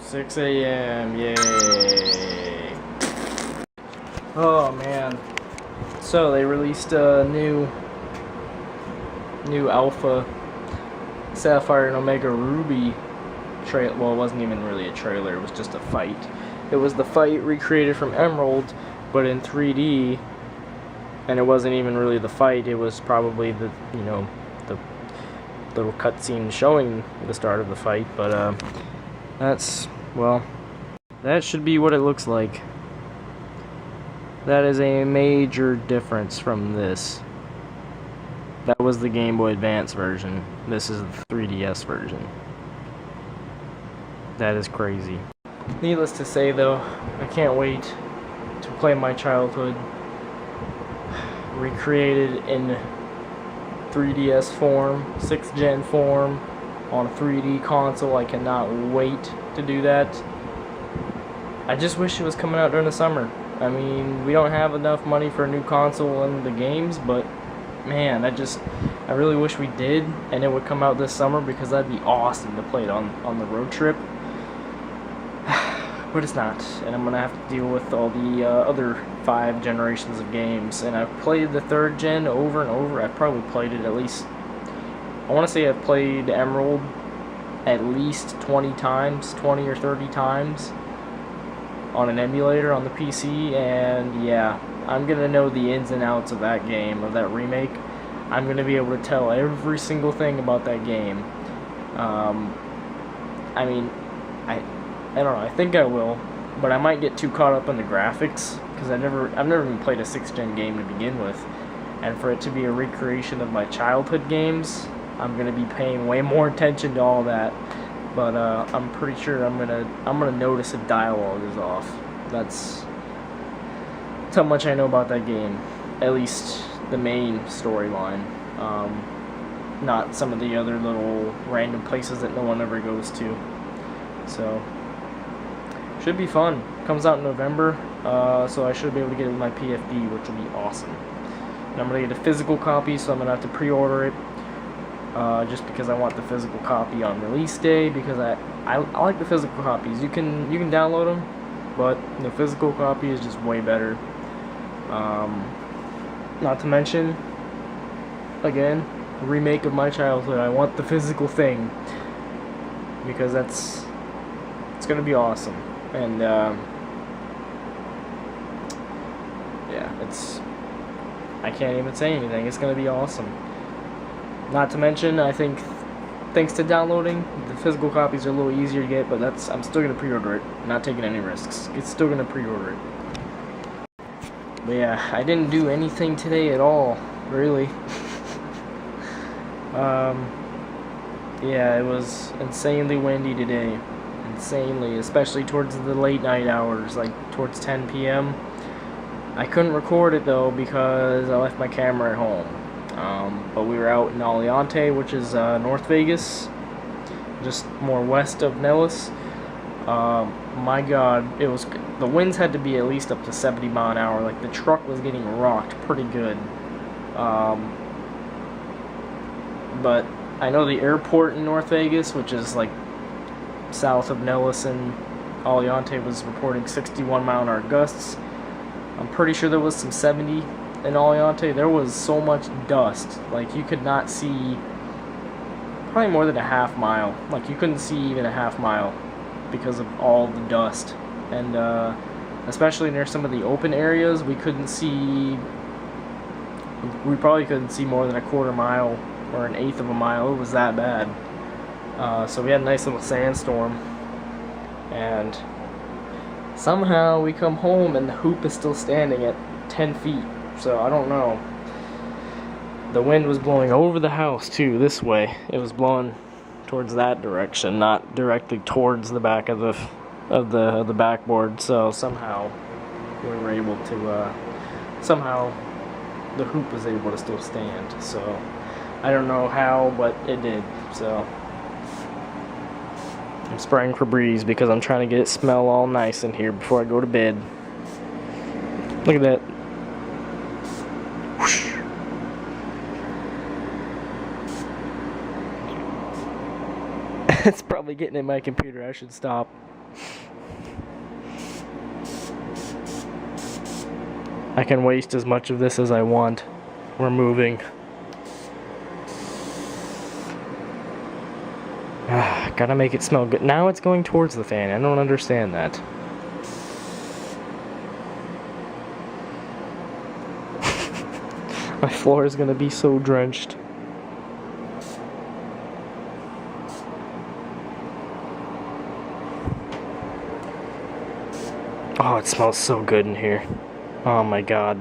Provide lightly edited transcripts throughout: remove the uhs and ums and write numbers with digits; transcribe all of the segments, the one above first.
6 a.m. Yay. Oh man. So they released a new Alpha Sapphire and Omega Ruby trailer. Well, it wasn't even really a trailer, it was just a fight. It was the fight recreated from Emerald, but in 3D, and it wasn't even really the fight, it was probably the little cutscene showing the start of the fight, but that should be what it looks like. That is a major difference from this. That was the Game Boy Advance version. This is the 3DS version. That is crazy. Needless to say though, I can't wait to play my childhood recreated in 3DS form, 6th gen form, on a 3D console. I cannot wait to do that. I just wish it was coming out during the summer. I mean, we don't have enough money for a new console and the games, but man, I really wish we did, and it would come out this summer, because that'd be awesome to play it on the road trip. But it's not, and I'm gonna have to deal with all the other 5 generations of games. And I've played the 3rd gen over and over. I've probably played it at least, I want to say I've played Emerald at least 20 times, 20 or 30 times on an emulator on the PC, and yeah, I'm gonna know the ins and outs of that game, of that remake. I'm gonna be able to tell every single thing about that game. I mean, I don't know, I think I will, but I might get too caught up in the graphics, because I've never even played a 6th gen game to begin with, and for it to be a recreation of my childhood games, I'm gonna be paying way more attention to all that. But I'm pretty sure I'm gonna notice if dialogue is off. That's how much I know about that game, at least the main storyline. Not some of the other little random places that no one ever goes to. So should be fun. Comes out in November, so I should be able to get it with my PFD, which will be awesome. And I'm gonna get a physical copy, so I'm gonna have to pre-order it. Just because I want the physical copy on release day, because I like the physical copies. You can download them, but the physical copy is just way better. Not to mention, again, a remake of my childhood. I want the physical thing, because it's gonna be awesome. And yeah, I can't even say anything. It's gonna be awesome. Not to mention, I think, thanks to downloading, the physical copies are a little easier to get, but I'm still going to pre-order it. I'm not taking any risks. It's still going to pre-order it. But yeah, I didn't do anything today at all, really. Yeah, it was insanely windy today. Insanely, especially towards the late night hours, like towards 10 p.m. I couldn't record it though, because I left my camera at home. But we were out in Aliante, which is North Vegas, just more west of Nellis. My God, the winds had to be at least up to 70 mile an hour. Like, the truck was getting rocked pretty good. But I know the airport in North Vegas, which is like south of Nellis and Aliante, was reporting 61 mile an hour gusts. I'm pretty sure there was some 70 in Aliante. There was so much dust, like you could not see probably more than a half mile. Like, you couldn't see even a half mile because of all the dust. And especially near some of the open areas, we probably couldn't see more than a quarter mile or an eighth of a mile. It was that bad. So we had a nice little sandstorm, and somehow we come home and the hoop is still standing at 10 feet. So I don't know. The wind was blowing over the house too, this way. It was blowing towards that direction, not directly towards the back of the backboard. So somehow we were able to somehow the hoop was able to still stand. So I don't know how, but it did. So I'm spraying Febreze because I'm trying to get it smell all nice in here before I go to bed. Look at that. Whoosh. It's probably getting in my computer. I should stop. I can waste as much of this as I want. We're moving. Gotta make it smell good. Now it's going towards the fan. I don't understand that. My floor is gonna be so drenched. Oh, it smells so good in here. Oh my god.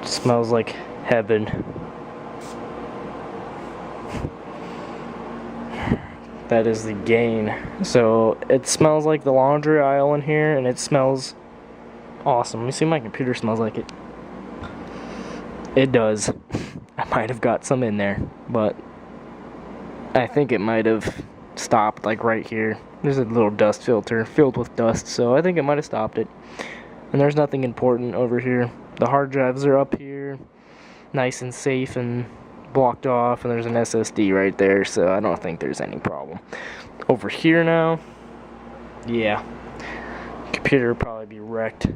It smells like heaven. That is the gain. So it smells like the laundry aisle in here, and it smells awesome. Let me see if my computer smells like it. It does. I might have got some in there, but I think it might have stopped like right here. There's a little dust filter filled with dust, so I think it might have stopped it. And there's nothing important over here. The hard drives are up here, nice and safe and blocked off, and there's an SSD right there, so I don't think there's any problem. Over here now, yeah, computer will probably be wrecked.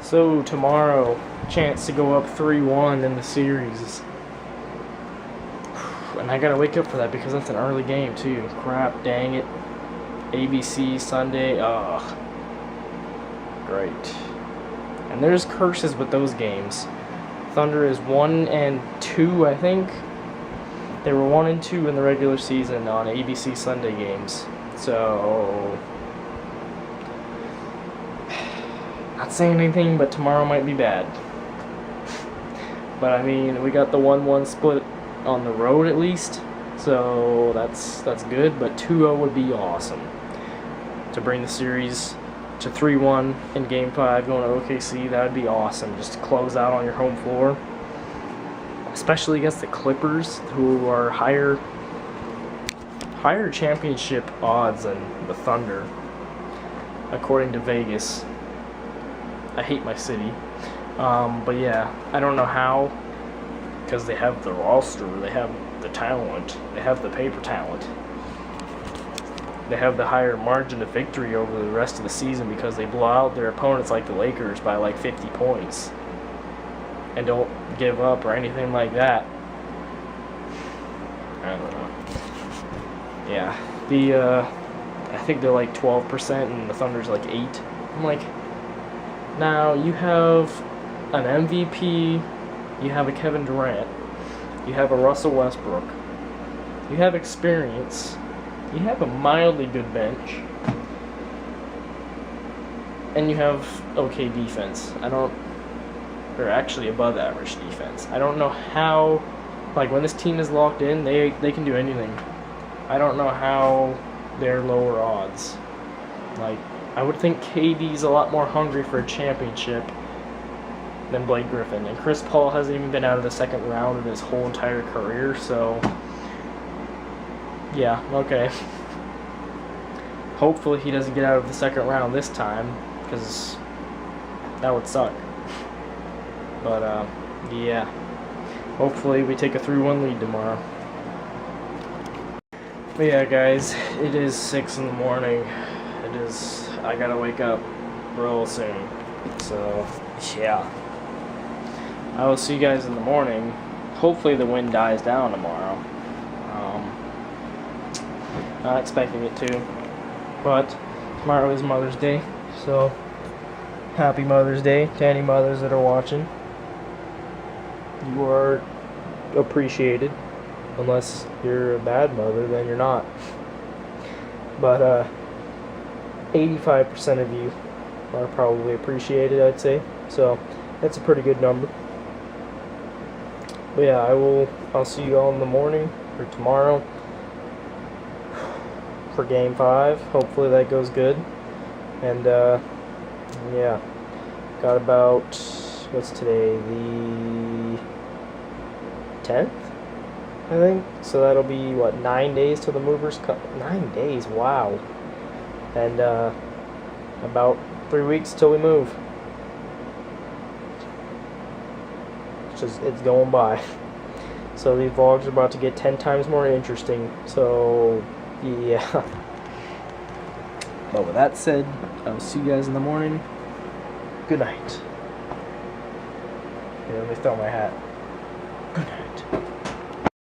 So tomorrow, chance to go up 3-1 in the series. And I gotta wake up for that because that's an early game too. Crap, dang it. ABC Sunday, ugh. Great. And there's curses with those games. Thunder is 1-2, I think. They were 1-2 in the regular season on ABC Sunday games. So, not saying anything, but tomorrow might be bad. But I mean, we got the 1-1 split on the road at least, so that's good. But 2-0 would be awesome to bring the series to 3-1 in Game 5 going to OKC. That would be awesome, just to close out on your home floor, especially against the Clippers, who are higher championship odds than the Thunder, according to Vegas. I hate my city, but yeah, I don't know how, because they have the roster, they have the talent, they have the paper talent. They have the higher margin of victory over the rest of the season because they blow out their opponents like the Lakers by like 50 points. And don't give up or anything like that. I don't know. Yeah. I think they're like 12% and the Thunder's like 8. I'm like, now you have an MVP, you have a Kevin Durant, you have a Russell Westbrook, you have experience, you have a mildly good bench, and you have okay defense. Or actually above average defense. I don't know how, like when this team is locked in, they can do anything. I don't know how they're lower odds. Like, I would think KD's a lot more hungry for a championship than Blake Griffin. And Chris Paul hasn't even been out of the second round in his whole entire career, so yeah, okay. Hopefully he doesn't get out of the second round this time, because that would suck. But, yeah. Hopefully we take a 3-1 lead tomorrow. But yeah, guys, it is 6 in the morning. I gotta wake up real soon. So, yeah. I will see you guys in the morning. Hopefully the wind dies down tomorrow. Not expecting it to. But tomorrow is Mother's Day. So, happy Mother's Day to any mothers that are watching. You are appreciated. Unless you're a bad mother, then you're not. But 85% of you are probably appreciated, I'd say. So that's a pretty good number. But yeah, I'll see you all in the morning or tomorrow for Game 5. Hopefully that goes good. And yeah, got about, what's today, the 10th, I think. So that'll be, what, 9 days till the movers come. 9 days, wow. And about 3 weeks till we move. It's going by. So these vlogs are about to get 10 times more interesting. So, yeah. But with that said, I'll see you guys in the morning. Good night. Here, let me throw my hat. Good night.